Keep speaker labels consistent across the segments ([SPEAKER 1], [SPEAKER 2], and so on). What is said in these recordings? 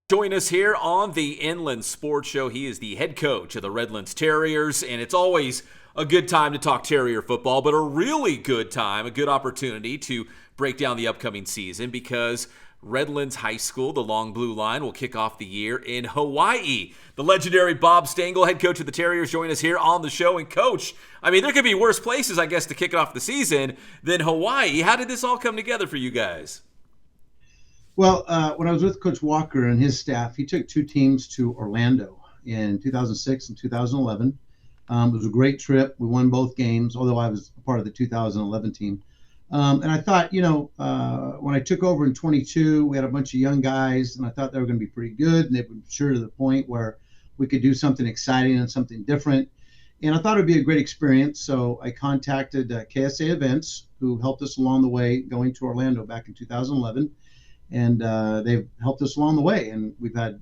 [SPEAKER 1] Join us here on the Inland Sports Show. He is the head coach of the Redlands Terriers, and it's always a good time to talk Terrier football, but a really good time, a good opportunity to break down the upcoming season because Redlands High School, the Long Blue Line, will kick off the year in Hawaii. The legendary Bob Stangel, head coach of the Terriers, join us here on the show. And coach, I mean, there could be worse places, I guess, to kick off the season than Hawaii. How did this all come together for you guys?
[SPEAKER 2] Well, when I was with Coach Walker and his staff, he took two teams to Orlando in 2006 and 2011. It was a great trip. We won both games, although I was a part of the 2011 team. And I thought, when I took over in 22, we had a bunch of young guys, and I thought they were going to be pretty good, and they were sure to the point where we could do something exciting and something different. And I thought it would be a great experience, so I contacted KSA Events, who helped us along the way going to Orlando back in 2011. And they've helped us along the way. And we've had,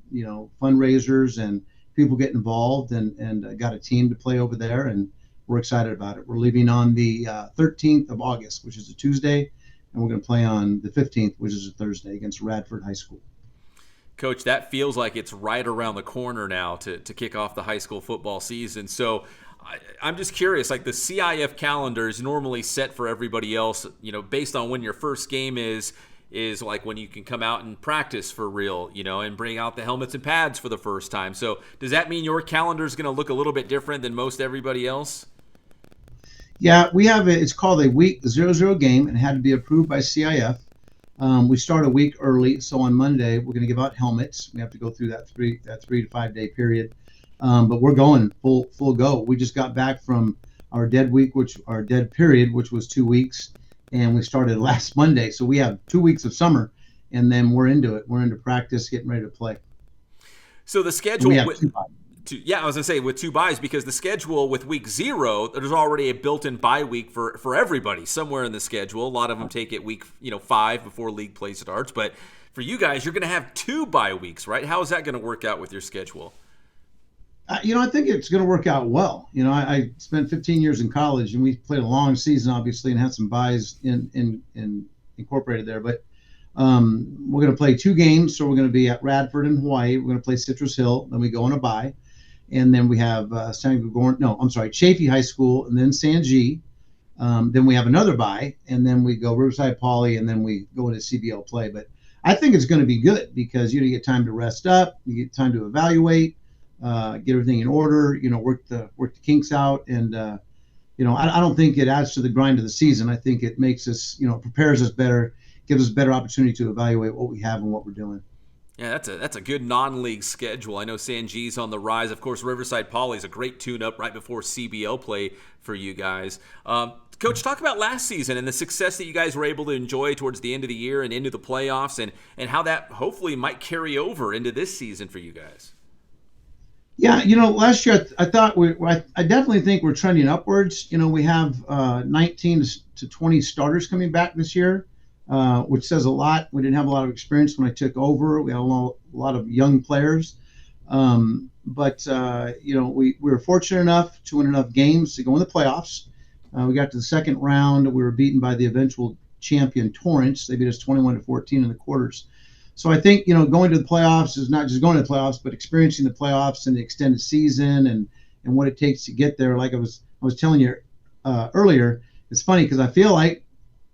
[SPEAKER 2] fundraisers and people get involved and got a team to play over there. And we're excited about it. We're leaving on the 13th of August, which is a Tuesday. And we're going to play on the 15th, which is a Thursday, against Radford High School.
[SPEAKER 1] Coach, that feels like it's right around the corner now to kick off the high school football season. So I'm just curious, like the CIF calendar is normally set for everybody else, based on when your first game is like when you can come out and practice for real, and bring out the helmets and pads for the first time. So does that mean your calendar is going to look a little bit different than most everybody else?
[SPEAKER 2] Yeah, we have it's called a week 00 game and had to be approved by CIF. We start a week early, so on Monday we're going to give out helmets. We have to go through that 3 to 5 day period, but we're going full go. We just got back from our dead period, which was 2 weeks. And we started last Monday. So we have 2 weeks of summer, and then we're into it. We're into practice, getting ready to play.
[SPEAKER 1] So the schedule,
[SPEAKER 2] I was
[SPEAKER 1] going to say with 2 byes, because the schedule with week 0, there's already a built-in bye week for everybody somewhere in the schedule. A lot of them take it week 5 before league play starts. But for you guys, you're going to have 2 bye weeks, right? How is that going to work out with your schedule?
[SPEAKER 2] I think it's going to work out well. I spent 15 years in college, and we played a long season, obviously, and had some byes in incorporated there. But we're going to play 2 games. So we're going to be at Radford in Hawaii. We're going to play Citrus Hill. Then we go on a bye. And then we have Chaffee High School, and then Sanjee. Then we have another bye, and then we go Riverside Poly, and then we go into CBL play. But I think it's going to be good because you get time to rest up, you get time to evaluate, get everything in order, work the kinks out. And, I don't think it adds to the grind of the season. I think it makes us, prepares us better, gives us better opportunity to evaluate what we have and what we're doing.
[SPEAKER 1] Yeah, that's a good non-league schedule. I know Sanjee's on the rise. Of course, Riverside Poly is a great tune-up right before CBL play for you guys. Coach, talk about last season and the success that you guys were able to enjoy towards the end of the year and into the playoffs, and how that hopefully might carry over into this season for you guys.
[SPEAKER 2] Yeah, last year I thought I definitely think we're trending upwards. We have 19 to 20 starters coming back this year, which says a lot. We didn't have a lot of experience when I took over. We had a lot of young players, but we were fortunate enough to win enough games to go in the playoffs. We got to the second round. We were beaten by the eventual champion Torrance. They beat us 21-14 in the quarters. So I think, going to the playoffs is not just going to the playoffs, but experiencing the playoffs and the extended season and what it takes to get there. Like I was telling you earlier, it's funny because I feel like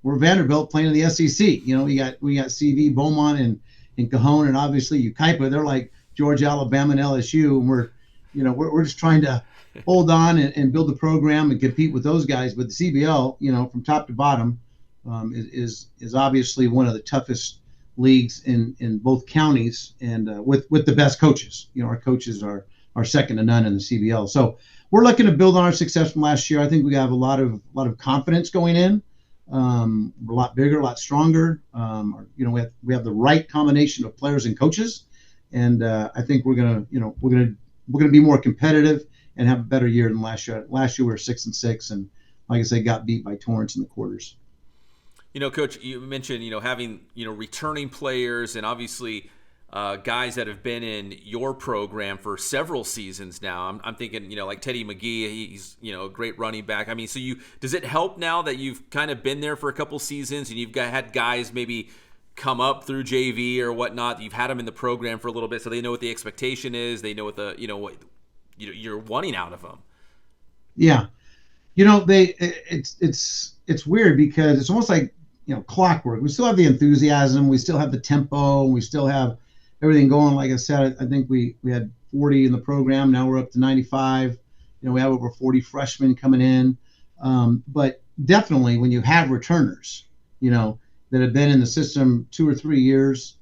[SPEAKER 2] we're Vanderbilt playing in the SEC. We got CV, Beaumont, and Cajon, and obviously Ukaipa. They're like Georgia, Alabama, and LSU, and we're just trying to hold on and build the program and compete with those guys. But the CBL, from top to bottom, is obviously one of the toughest leagues in both counties, and with the best coaches. Our coaches are second to none in the CBL. So we're looking to build on our success from last year. I think we have a lot of confidence going in. We're a lot bigger, a lot stronger. We have the right combination of players and coaches, and I think we're gonna be more competitive and have a better year than last year. Last year we were 6-6, and like I said, got beat by Torrance in the quarters.
[SPEAKER 1] Coach, you mentioned, having, returning players and obviously guys that have been in your program for several seasons now. I'm thinking, like Teddy McGee, he's, a great running back. I mean, does it help now that you've kind of been there for a couple seasons and you've had guys maybe come up through JV or whatnot. You've had them in the program for a little bit, so they know what the expectation is. They know what what you're wanting out of them.
[SPEAKER 2] Yeah, it's weird because it's almost like clockwork. We still have the enthusiasm, we still have the tempo, and we still have everything going. Like I said, I think we had 40 in the program. Now we're up to 95. We have over 40 freshmen coming in. But definitely when you have returners, that have been in the system 2 or 3 years,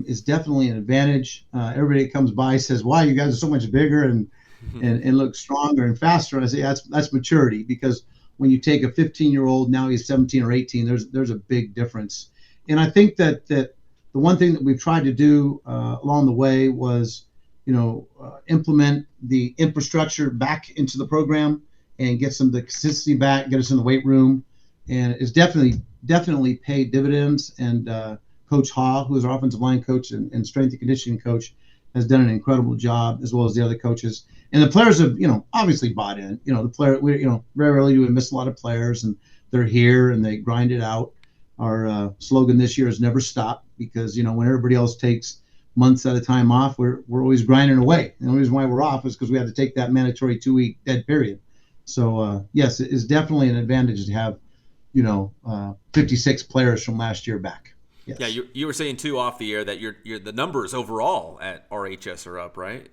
[SPEAKER 2] is definitely an advantage. Everybody that comes by says, "Wow, you guys are so much bigger and look stronger and faster." I say that's maturity, because when you take a 15-year-old, now he's 17 or 18, there's a big difference. And I think that the one thing that we've tried to do along the way was, implement the infrastructure back into the program and get some of the consistency back, get us in the weight room, and it's definitely paid dividends. And Coach Haw, who is our offensive line coach and strength and conditioning coach, has done an incredible job, as well as the other coaches. And the players have, obviously bought in. The player, very rarely do we miss a lot of players, and they're here and they grind it out. Our slogan this year is "Never Stop," because when everybody else takes months at a time off, we're always grinding away. And the only reason why we're off is because we had to take that mandatory 2-week dead period. So yes, it is definitely an advantage to have 56 players from last year back. Yes.
[SPEAKER 1] Yeah, you were saying too off the air that the numbers overall at RHS are up, right?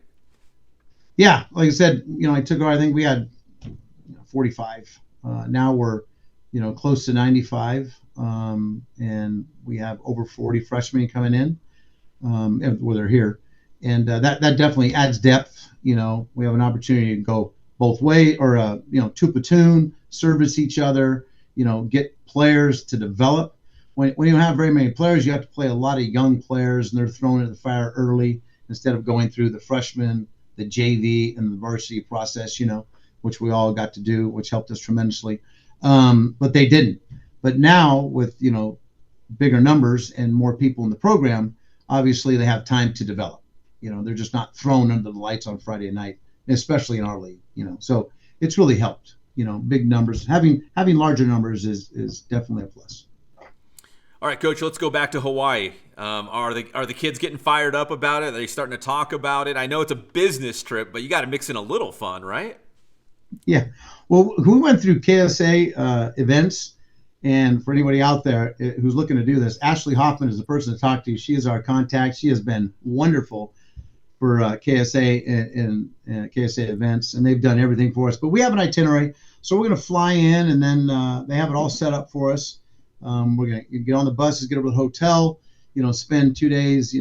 [SPEAKER 2] Yeah, like I said, I think we had 45. Now we're close to 95, and we have over 40 freshmen coming in, where they're here, and that definitely adds depth. We have an opportunity to go both way, or two platoon, service each other, get players to develop. When you don't have very many players, you have to play a lot of young players, and they're thrown into the fire early instead of going through the freshman, the JV, and the varsity process, which we all got to do, which helped us tremendously. But they didn't. But now with, bigger numbers and more people in the program, obviously they have time to develop. They're just not thrown under the lights on Friday night, especially in our league, So it's really helped, big numbers. Having larger numbers is definitely a plus.
[SPEAKER 1] All right, Coach, let's go back to Hawaii. Are the kids getting fired up about it? Are they starting to talk about it? I know it's a business trip, but you got to mix in a little fun, right?
[SPEAKER 2] Yeah. Well, we went through KSA events, and for anybody out there who's looking to do this, Ashley Hoffman is the person to talk to. She is our contact. She has been wonderful for KSA and KSA events, and they've done everything for us. But we have an itinerary, so we're going to fly in, and then they have it all set up for us. We're going to get on the buses, get over to the hotel, spend 2 days,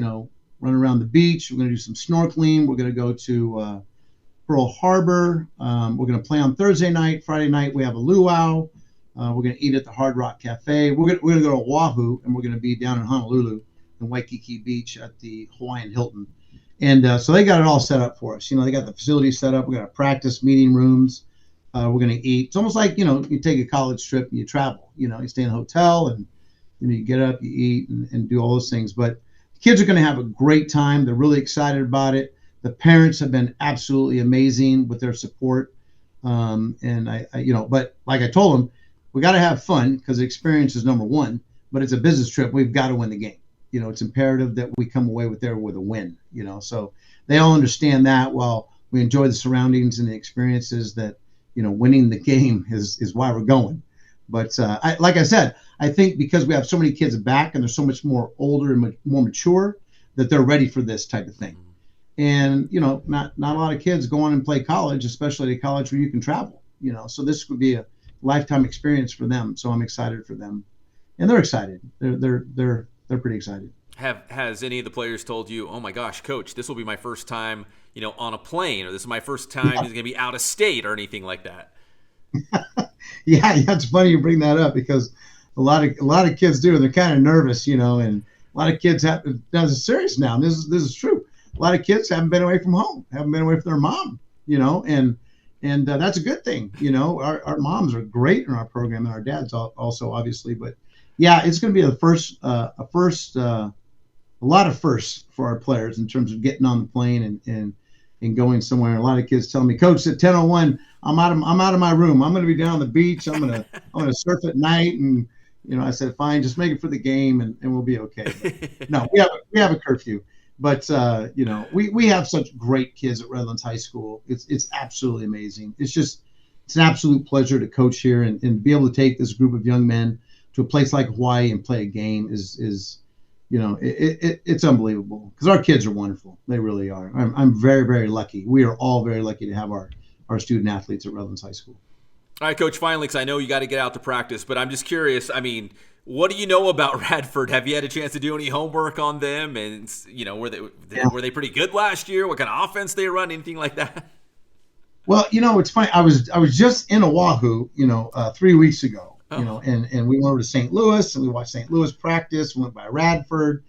[SPEAKER 2] run around the beach. We're going to do some snorkeling. We're going to go to Pearl Harbor. We're going to play on Thursday night. Friday night, we have a luau. We're going to eat at the Hard Rock Cafe. We're going to go to Oahu, and we're going to be down in Honolulu in Waikiki Beach at the Hawaiian Hilton. And so they got it all set up for us. They got the facilities set up. We got practice meeting rooms. We're going to eat. It's almost like, you take a college trip and you travel. You stay in a hotel and you get up, you eat, and do all those things. But the kids are going to have a great time. They're really excited about it. The parents have been absolutely amazing with their support. And but like I told them, we got to have fun because the experience is number one. But it's a business trip. We've got to win the game. It's imperative that we come away with a win. So they all understand that. While we enjoy the surroundings and the experiences, that winning the game is why we're going. But like I said, I think because we have so many kids back and they're so much more older and more mature, that they're ready for this type of thing. And not a lot of kids go on and play college, especially at a college where you can travel. So this would be a lifetime experience for them. So I'm excited for them, and they're excited. They're pretty excited.
[SPEAKER 1] Has any of the players told you, "Oh my gosh, Coach, this will be my first time, on a plane," or "This is my first time is going to be out of state," or anything like that?
[SPEAKER 2] Yeah, it's funny you bring that up because a lot of kids do, and they're kind of nervous, and a lot of kids have. This is serious now. This is true. A lot of kids haven't been away from home, haven't been away from their mom, and that's a good thing. Our moms are great in our program, and our dads also obviously, but yeah, it's going to be a lot of firsts for our players in terms of getting on the plane and going somewhere. And a lot of kids tell me, "Coach, at 10:01, I'm out of my room. I'm going to be down on the beach. I'm going to surf at night and I said, fine, just make it for the game and we'll be okay. But no, we have a curfew. But we have such great kids at Redlands High School. It's absolutely amazing. It's an absolute pleasure to coach here and be able to take this group of young men to a place like Hawaii and play a game is it's unbelievable because our kids are wonderful. They really are. I'm very, very lucky. We are all very lucky to have our student athletes at Redlands High School.
[SPEAKER 1] All right, Coach, finally, because I know you got to get out to practice, but I'm just curious. I mean, what do you know about Radford? Have you had a chance to do any homework on them? And, were they pretty good last year? What kind of offense they run? Anything like that?
[SPEAKER 2] Well, it's funny. I was just in Oahu, 3 weeks ago, and we went over to St. Louis and we watched St. Louis practice. We went by Radford,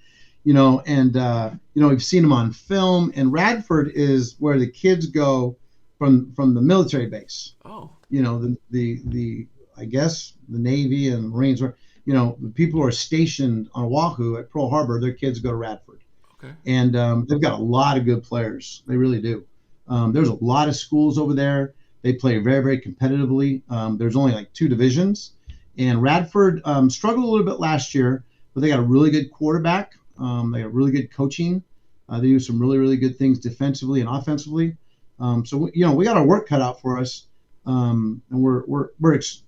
[SPEAKER 2] and we've seen them on film. And Radford is where the kids go from the military base.
[SPEAKER 1] Oh.
[SPEAKER 2] The I guess the Navy and Marines are, the people who are stationed on Oahu at Pearl Harbor, their kids go to Radford.
[SPEAKER 1] Okay.
[SPEAKER 2] And they've got a lot of good players. They really do. There's a lot of schools over there. They play very, very competitively. There's only like 2 divisions. And Radford struggled a little bit last year, but they got a really good quarterback. They got really good coaching. They do some really, really good things defensively and offensively. So we got our work cut out for us. And we're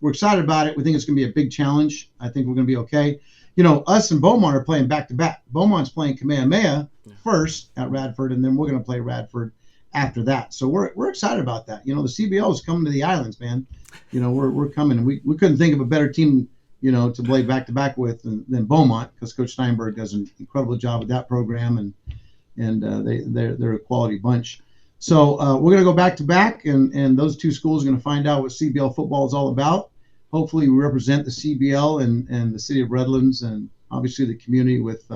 [SPEAKER 2] excited about it. We think it's going to be a big challenge. I think we're going to be okay. Us and Beaumont are playing back to back. Beaumont's playing Kamehameha first at Radford, and then we're going to play Radford after that. So we're excited about that. The CBL is coming to the islands, man. We're coming, and we couldn't think of a better team, to play back to back with than Beaumont, because Coach Steinberg does an incredible job with that program, and they're a quality bunch. So we're going to go back to back, and those 2 schools are going to find out what CBL football is all about. Hopefully, we represent the CBL and the city of Redlands, and obviously the community with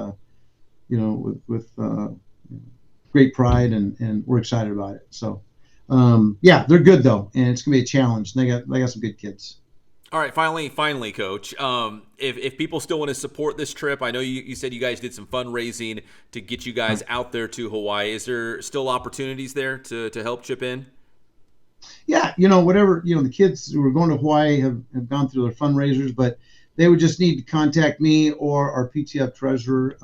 [SPEAKER 2] great pride, and we're excited about it. So, they're good though, and it's going to be a challenge. They got some good kids.
[SPEAKER 1] All right, finally, Coach. If people still want to support this trip, I know you said you guys did some fundraising to get you guys out there to Hawaii. Is there still opportunities there to help chip in?
[SPEAKER 2] Yeah, whatever, the kids who are going to Hawaii have gone through their fundraisers, but they would just need to contact me or our PTF treasurer,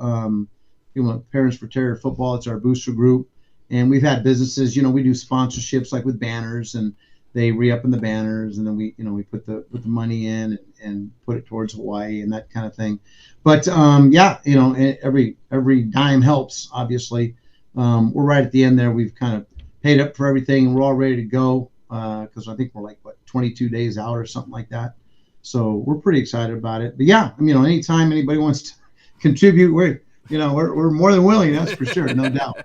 [SPEAKER 2] Parents for Terrier Football. It's our booster group. And we've had businesses, we do sponsorships like with banners, and they re-up in the banners, and then we put the money in and put it towards Hawaii and that kind of thing. But every dime helps, obviously. We're right at the end there. We've kind of paid up for everything, and we're all ready to go because I think we're like 22 days out or something like that. So we're pretty excited about it. But yeah, anytime anybody wants to contribute, we're more than willing. That's for sure, no doubt.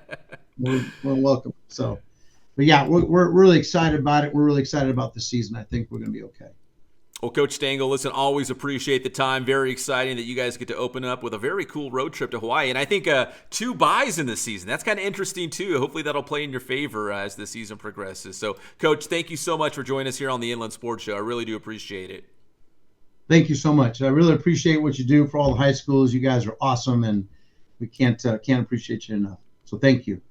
[SPEAKER 2] We're welcome. So. But yeah, we're really excited about it. We're really excited about the season. I think we're going to be okay.
[SPEAKER 1] Well, Coach Stangel, listen, always appreciate the time. Very exciting that you guys get to open up with a very cool road trip to Hawaii. And I think 2 byes in this season. That's kind of interesting, too. Hopefully that'll play in your favor as the season progresses. So, Coach, thank you so much for joining us here on the Inland Sports Show. I really do appreciate it.
[SPEAKER 2] Thank you so much. I really appreciate what you do for all the high schools. You guys are awesome, and we can't appreciate you enough. So thank you.